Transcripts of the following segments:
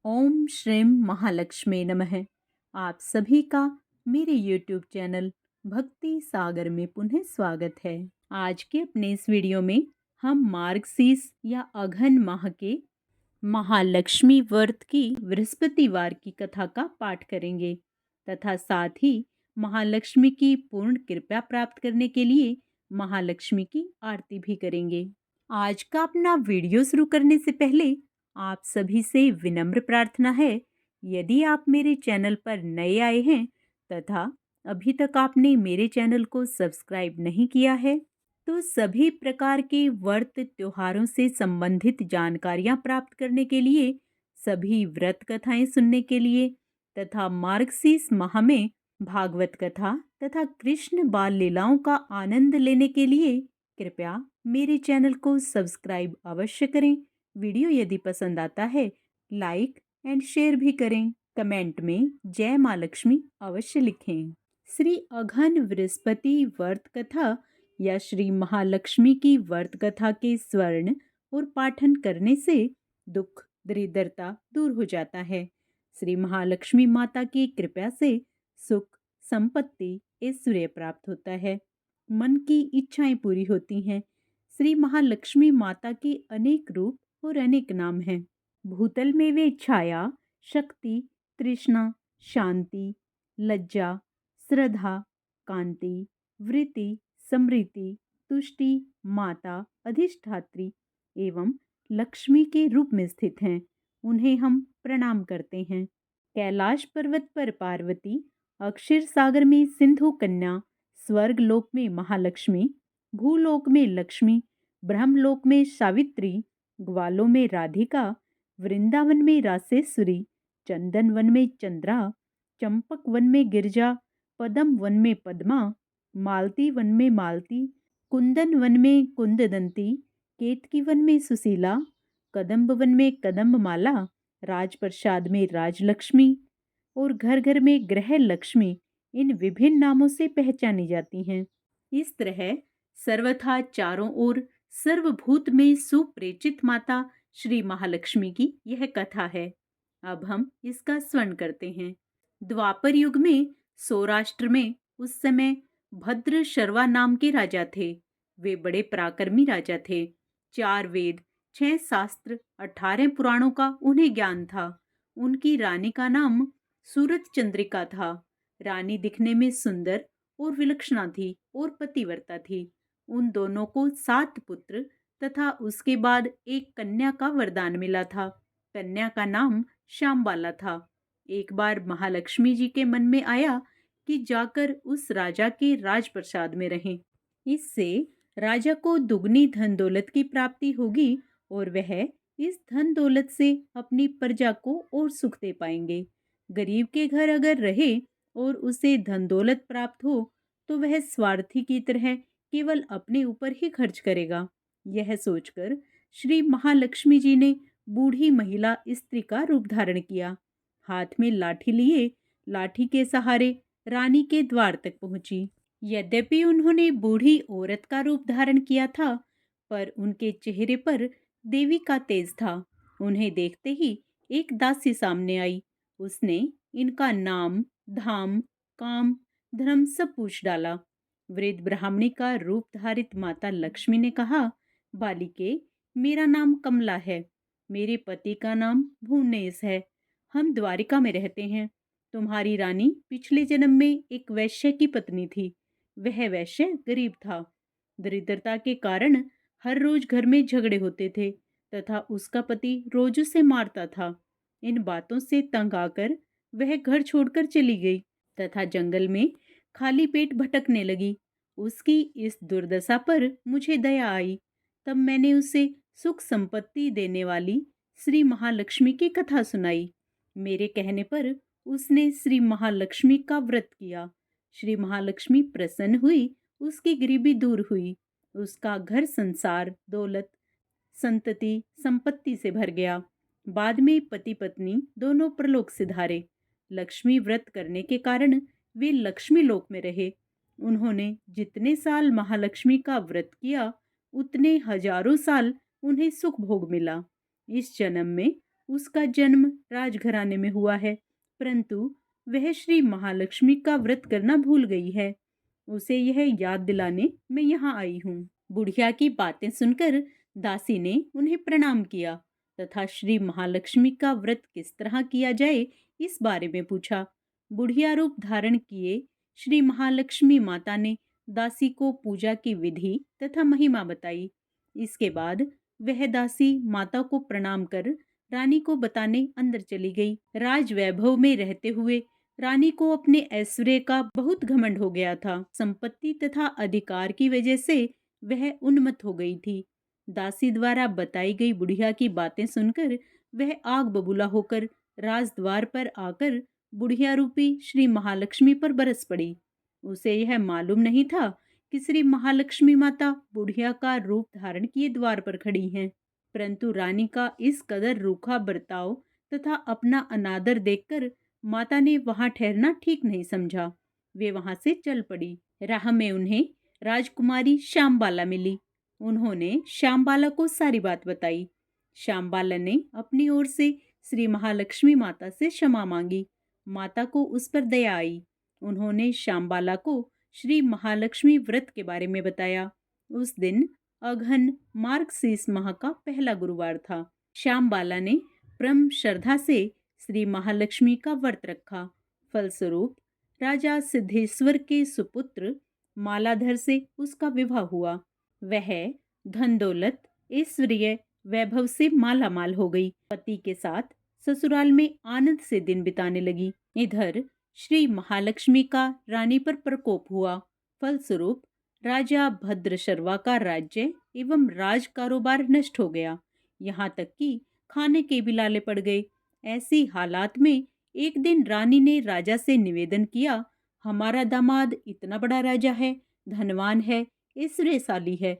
ओम श्रीम महालक्ष्मी नमः। आप सभी का मेरे YouTube चैनल भक्ति सागर में पुनः स्वागत है। आज के अपने इस वीडियो में हम मार्गशीर्ष या अघन माह के महालक्ष्मी व्रत की बृहस्पतिवार की कथा का पाठ करेंगे तथा साथ ही महालक्ष्मी की पूर्ण कृपा प्राप्त करने के लिए महालक्ष्मी की आरती भी करेंगे। आज का अपना वीडियो शुरू करने से पहले आप सभी से विनम्र प्रार्थना है, यदि आप मेरे चैनल पर नए आए हैं तथा अभी तक आपने मेरे चैनल को सब्सक्राइब नहीं किया है तो सभी प्रकार के व्रत त्योहारों से संबंधित जानकारियां प्राप्त करने के लिए, सभी व्रत कथाएं सुनने के लिए तथा मार्गशीर्ष माह में भागवत कथा तथा कृष्ण बाल लीलाओं का आनंद लेने के लिए कृपया मेरे चैनल को सब्सक्राइब अवश्य करें। वीडियो यदि पसंद आता है लाइक एंड शेयर भी करें। कमेंट में जय माँ लक्ष्मी अवश्य लिखें। श्री अघन बृहस्पति व्रत कथा या श्री महालक्ष्मी की व्रत कथा के स्वर्ण और पाठन करने से दुख दरिद्रता दूर हो जाता है। श्री महालक्ष्मी माता की कृपा से सुख संपत्ति ऐश्वर्य प्राप्त होता है, मन की इच्छाएं पूरी होती हैं। श्री महालक्ष्मी माता के अनेक रूप और अनेक नाम हैं। भूतल में वे छाया, शक्ति, तृष्णा, शांति, लज्जा, श्रद्धा, कांति, वृत्ति, समृद्धि, तुष्टि, माता, अधिष्ठात्री एवं लक्ष्मी के रूप में स्थित हैं। उन्हें हम प्रणाम करते हैं। कैलाश पर्वत पर पार्वती, अक्षर सागर में सिंधु कन्या, स्वर्ग लोक में महालक्ष्मी, भूलोक में लक्ष्मी, ब्रह्मलोक में सावित्री, ग्वालों में राधिका, वृंदावन में रासेश्वरी, चंदन वन में चंद्रा, चंपक वन में गिरजा, पद्म वन में पद्मा, मालती वन में मालती, कुंदन वन में कुंददंती, केतकी वन में सुशीला, कदम्ब वन में कदम्ब माला, राजप्रसाद में राजलक्ष्मी और घर घर में गृह लक्ष्मी इन विभिन्न नामों से पहचानी जाती हैं। इस तरह सर्वथा चारों ओर सर्वभूत में सुप्रेचित माता श्री महालक्ष्मी की यह कथा है। अब हम इसका स्वर्ण करते हैं। द्वापर युग में सौराष्ट्र में उस समय भद्र शर्वा नाम के राजा थे। वे बड़े पराक्रमी राजा थे। 4 वेद, 6 शास्त्र, 18 पुराणों का उन्हें ज्ञान था। उनकी रानी का नाम सूरत चंद्रिका था। रानी दिखने में सुंदर और विलक्षणा थी और पतिव्रता थी। उन दोनों को 7 पुत्र तथा उसके बाद एक कन्या का वरदान मिला था। कन्या का नाम श्यामबाला था। एक बार महालक्ष्मी जी के मन में आया कि जाकर उस राजा के राजप्रसाद में रहें। इससे राजा को दुगनी धन दौलत की प्राप्ति होगी और वह इस धन दौलत से अपनी प्रजा को और सुख दे पाएंगे। गरीब के घर अगर रहे और उसे धन दौलत प्राप्त हो तो वह स्वार्थी की तरह केवल अपने ऊपर ही खर्च करेगा। यह सोचकर श्री महालक्ष्मी जी ने बूढ़ी महिला स्त्री का रूप धारण किया। हाथ में लाठी लिए लाठी के सहारे रानी के द्वार तक पहुंची। यद्यपि उन्होंने बूढ़ी औरत का रूप धारण किया था, पर उनके चेहरे पर देवी का तेज था। उन्हें देखते ही एक दासी सामने आई। उसने इनका नाम, धाम, काम, धर्म सब पूछ डाला। वृद्ध ब्राह्मणी का रूप धारित माता लक्ष्मी ने कहा, बालिके, मेरा नाम कमला है। मेरे पति का नाम भुवनेश है। हम द्वारिका में रहते हैं। तुम्हारी रानी पिछले जन्म में एक वैश्य की पत्नी थी। वह वैश्य गरीब था। दरिद्रता के कारण हर रोज घर में झगड़े होते थे तथा उसका पति रोज उसे मारता था। इन बातों से तंग आकर वह घर छोड़कर चली गई तथा जंगल में खाली पेट भटकने लगी। उसकी इस दुर्दशा पर मुझे दया आई। तब मैंने उसे सुख संपत्ति देने वाली श्री महालक्ष्मी की कथा सुनाई। मेरे कहने पर उसने श्री महालक्ष्मी का व्रत किया। श्री महालक्ष्मी प्रसन्न हुई, उसकी गरीबी दूर हुई। उसका घर संसार, दौलत, संतति, संपत्ति से भर गया। बाद में पति पत्नी दोनों प्रलोक सिधारे। लक्ष्मी व्रत करने के कारण वे लक्ष्मी लोक में रहे। उन्होंने जितने साल महालक्ष्मी का व्रत किया, उतने हजारों साल उन्हें सुख भोग मिला। इस जन्म में उसका जन्म राजघराने में हुआ है, परंतु वह श्री महालक्ष्मी का व्रत करना भूल गई है। उसे यह याद दिलाने मैं यहाँ आई हूँ। बुढ़िया की बातें सुनकर दासी ने उन्हें प्रणाम किया तथा श्री महालक्ष्मी का व्रत किस तरह किया जाए इस बारे में पूछा। बुढ़िया रूप धारण किए श्री महालक्ष्मी माता ने दासी को पूजा की विधि तथा महिमा बताई। इसके बाद वह दासी माता को प्रणाम कर रानी को बताने अंदर चली गई। राज वैभव में रहते हुए रानी को अपने ऐश्वर्य का बहुत घमंड हो गया था। संपत्ति तथा अधिकार की वजह से वह उन्मत्त हो गई थी। दासी द्वारा बताई गई बुढ़िया की बातें सुनकर वह आग बबूला होकर राजद्वार पर आकर बुढ़िया रूपी श्री महालक्ष्मी पर बरस पड़ी। उसे यह मालूम नहीं था कि श्री महालक्ष्मी माता बुढ़िया का रूप धारण किए द्वार पर खड़ी हैं। परंतु रानी का इस कदर रूखा बर्ताव तथा अपना अनादर देखकर माता ने वहां ठहरना ठीक नहीं समझा। वे वहां से चल पड़ी। राह में उन्हें राजकुमारी श्यामबाला मिली। उन्होंने श्यामबाला को सारी बात बताई। श्यामबाला ने अपनी ओर से श्री महालक्ष्मी माता से क्षमा मांगी। माता को उस पर दया आई। उन्होंने श्यामबाला को श्री महालक्ष्मी व्रत के बारे में बताया। उस दिन अघन मार्गशीर्ष माह का पहला गुरुवार था। श्यामबाला ने परम श्रद्धा से श्री महालक्ष्मी का व्रत रखा। फलस्वरूप राजा सिद्धेश्वर के सुपुत्र मालाधर से उसका विवाह हुआ। वह धन दौलत ऐश्वर्य वैभव से माला माल हो गई। पति के साथ ससुराल में आनंद से दिन बिताने लगी। इधर श्री महालक्ष्मी का रानी पर प्रकोप हुआ। फलस्वरूप राजा भद्रशर्वा का राज्य एवं राज कारोबार नष्ट हो गया। यहाँ तक कि खाने के भी लाले पड़ गए। ऐसी हालात में एक दिन रानी ने राजा से निवेदन किया, हमारा दामाद इतना बड़ा राजा है, धनवान है, ऐश्वर्यशाली है,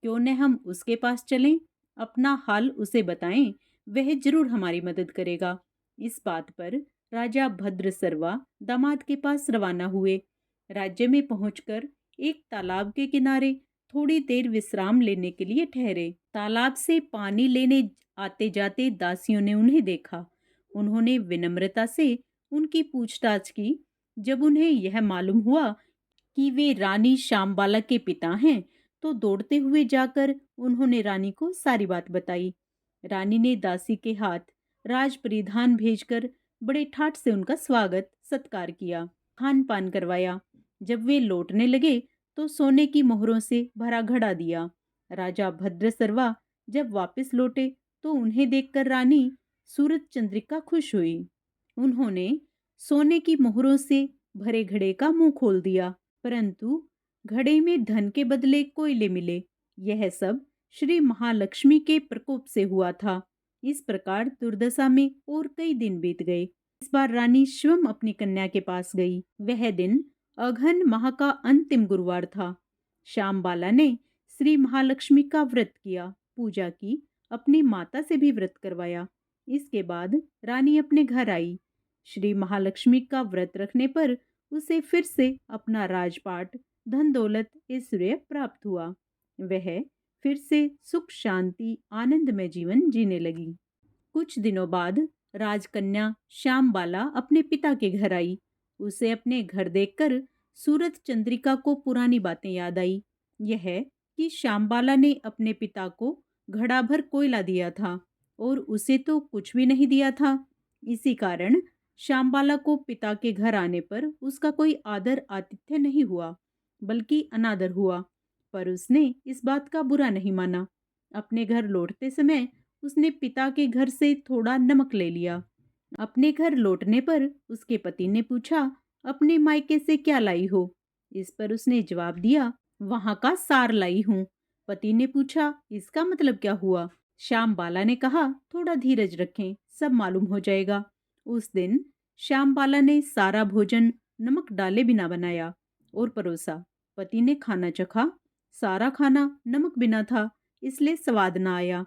क्यों न हम उसके पास चलें, अपना हाल उसे बताएं, वह जरूर हमारी मदद करेगा। इस बात पर राजा भद्रसर्वा दामाद के पास रवाना हुए। राज्य में पहुंचकर एक तालाब के किनारे थोड़ी देर विश्राम लेने के लिए ठहरे। तालाब से पानी लेने आते जाते दासियों ने उन्हें देखा। उन्होंने विनम्रता से उनकी पूछताछ की। जब उन्हें यह मालूम हुआ कि वे रानी श्यामबाला के पिता हैं, तो दौड़ते हुए जाकर उन्होंने रानी को सारी बात बताई। रानी ने दासी के हाथ राज परिधान भेजकर बड़े ठाट से उनका स्वागत सत्कार किया, खान पान करवाया। जब वे लौटने लगे तो सोने की मोहरों से भरा घड़ा दिया। राजा भद्रसर्वा जब वापस लौटे तो उन्हें देखकर रानी सूरज चंद्रिका खुश हुई। उन्होंने सोने की मोहरों से भरे घड़े का मुंह खोल दिया, परंतु घड़े में धन के बदले कोयले मिले। यह सब श्री महालक्ष्मी के प्रकोप से हुआ था। इस प्रकार दुर्दशा में और कई दिन बीत गए। इस बार रानी स्वयं अपनी कन्या के पास गई। वह दिन अघन माह का अंतिम गुरुवार था। श्यामबाला ने श्री महालक्ष्मी का व्रत किया, पूजा की, अपनी माता से भी व्रत करवाया। इसके बाद रानी अपने घर आई। श्री महालक्ष्मी का व्रत रखने पर उसे फिर से अपना राजपाट, धन दौलत, ऐश्वर्य प्राप्त हुआ। वह फिर से सुख शांति आनंद में जीवन जीने लगी। कुछ दिनों बाद राजकन्या श्यामबाला अपने पिता के घर आई। उसे अपने घर देखकर सूरज चंद्रिका को पुरानी बातें याद आई। यह कि श्यामबाला ने अपने पिता को घड़ा भर कोयला दिया था और उसे तो कुछ भी नहीं दिया था। इसी कारण श्यामबाला को पिता के घर आने पर उसका कोई आदर आतिथ्य नहीं हुआ, बल्कि अनादर हुआ। पर उसने इस बात का बुरा नहीं माना। अपने घर लौटते समय उसने पिता के घर से थोड़ा नमक ले लिया। अपने घर लौटने पर उसके पति ने पूछा, अपने मायके से क्या लाई हो? इस पर उसने जवाब दिया, वहां का सार लाई हूँ। पति ने पूछा, इसका मतलब क्या हुआ? श्यामबाला ने कहा, थोड़ा धीरज रखें, सब मालूम हो जाएगा। उस दिन श्यामबाला ने सारा भोजन नमक डाले बिना बनाया और परोसा। पति ने खाना चखा। सारा खाना नमक बिना था, इसलिए स्वाद न आया।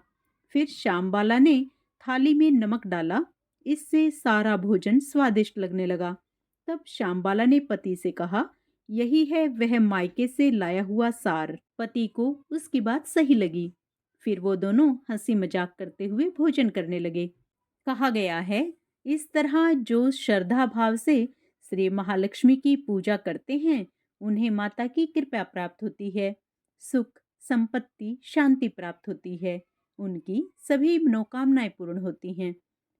फिर श्यामबाला ने थाली में नमक डाला, इससे सारा भोजन स्वादिष्ट लगने लगा। तब श्यामबाला ने पति से कहा, यही है वह मायके से लाया हुआ सार। पति को उसकी बात सही लगी। फिर वो दोनों हंसी मजाक करते हुए भोजन करने लगे। कहा गया है, इस तरह जो श्रद्धा भाव से श्री महालक्ष्मी की पूजा करते हैं, उन्हें माता की कृपा प्राप्त होती है, सुख, संपत्ति, शांति प्राप्त होती है, उनकी सभी मनोकामनाएं पूर्ण होती हैं।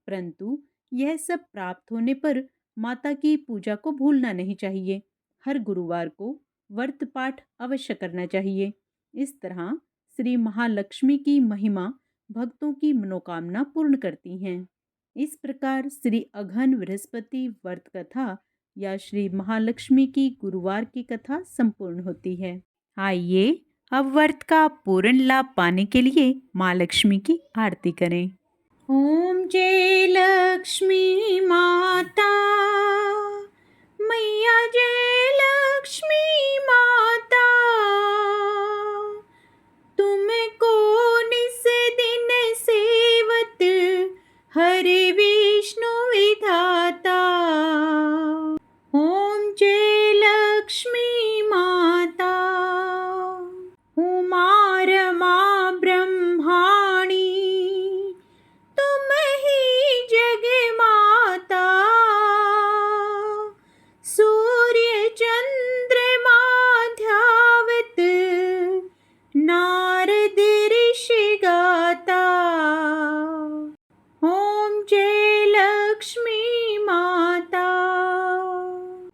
परंतु यह सब प्राप्त होने पर माता की पूजा को भूलना नहीं चाहिए। हर गुरुवार को व्रत पाठ अवश्य करना चाहिए। इस तरह श्री महालक्ष्मी की महिमा भक्तों की मनोकामना पूर्ण करती हैं। इस प्रकार श्री अघन बृहस्पति व्रत कथा या श्री महालक्ष्मी की गुरुवार की कथा संपूर्ण होती है। आइए अब व्रत का पूर्ण लाभ पाने के लिए माँ लक्ष्मी की आरती करें। ओम जय लक्ष्मी माता, मैया जय लक्ष्मी माता, तुमको निस दिन सेवत हरे विष्णु विधाता। ओम जय लक्ष्मी माता, उमा रमा ब्रह्माणी, तुम ही जग माता, सूर्य चंद्रमा ध्यावत नारद ऋषि गाता। ओम जय लक्ष्मी माता,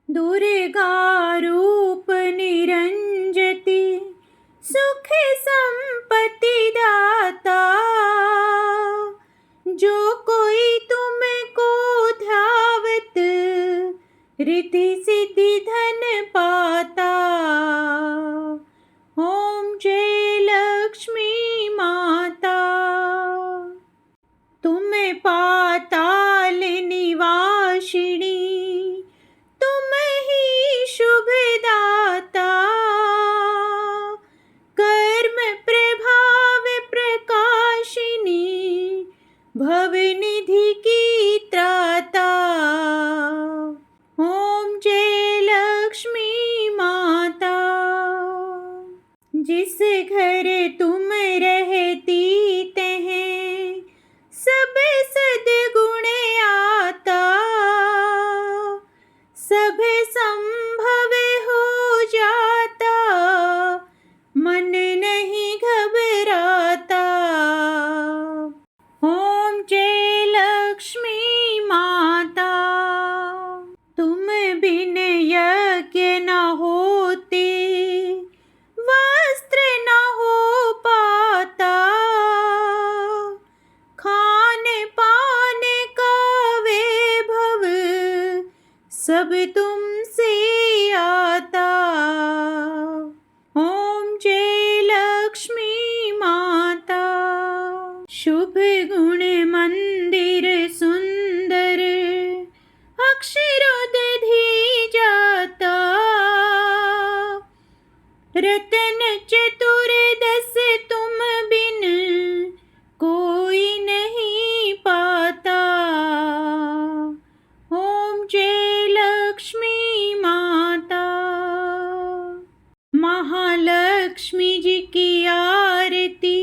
दुर्गा रूप निरंजति, सुख संपत्ति दाता, जो कोई तुमको ध्यावत रिद्धि सिद्धि धन पाता। ओम जय लक्ष्मी माता, तुम पाताल निवासिनी, तुम ही शुभदाता, कर्म प्रभाव प्रकाशिनी, भवनिधि की त्राता। ओम जय लक्ष्मी माता, जिस घर तुम रहती तहें सब सद्गुण आता, सब संभव हो जाता, मन नहीं घबराता। ओम जय लक्ष्मी माता, तुम बिन यज्ञ न होते, वस्त्र न हो पाता, खान पान का वैभव सब तुमसे आता। ओम जय लक्ष्मी माता, शुभ गुण मंदिर सुंदर, अक्षरोदधि जाता, रतन चतुर्दश तुम बिन कोई नहीं पाता। ओम जय लक्ष्मी माता, महालक्ष्मी जी की आरती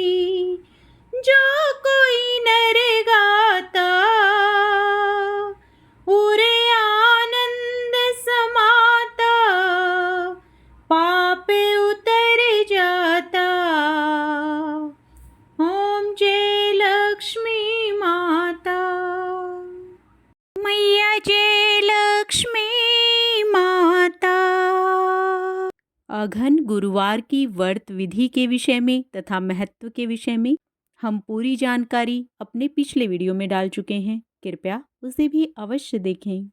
जो कोई नर गाता, उरे आनंद समाता, पाप उतर जाता। ओम जय लक्ष्मी माता, मैया जय लक्ष्मी माता। अघन गुरुवार की व्रत विधि के विषय में तथा महत्व के विषय में हम पूरी जानकारी अपने पिछले वीडियो में डाल चुके हैं, कृपया उसे भी अवश्य देखें।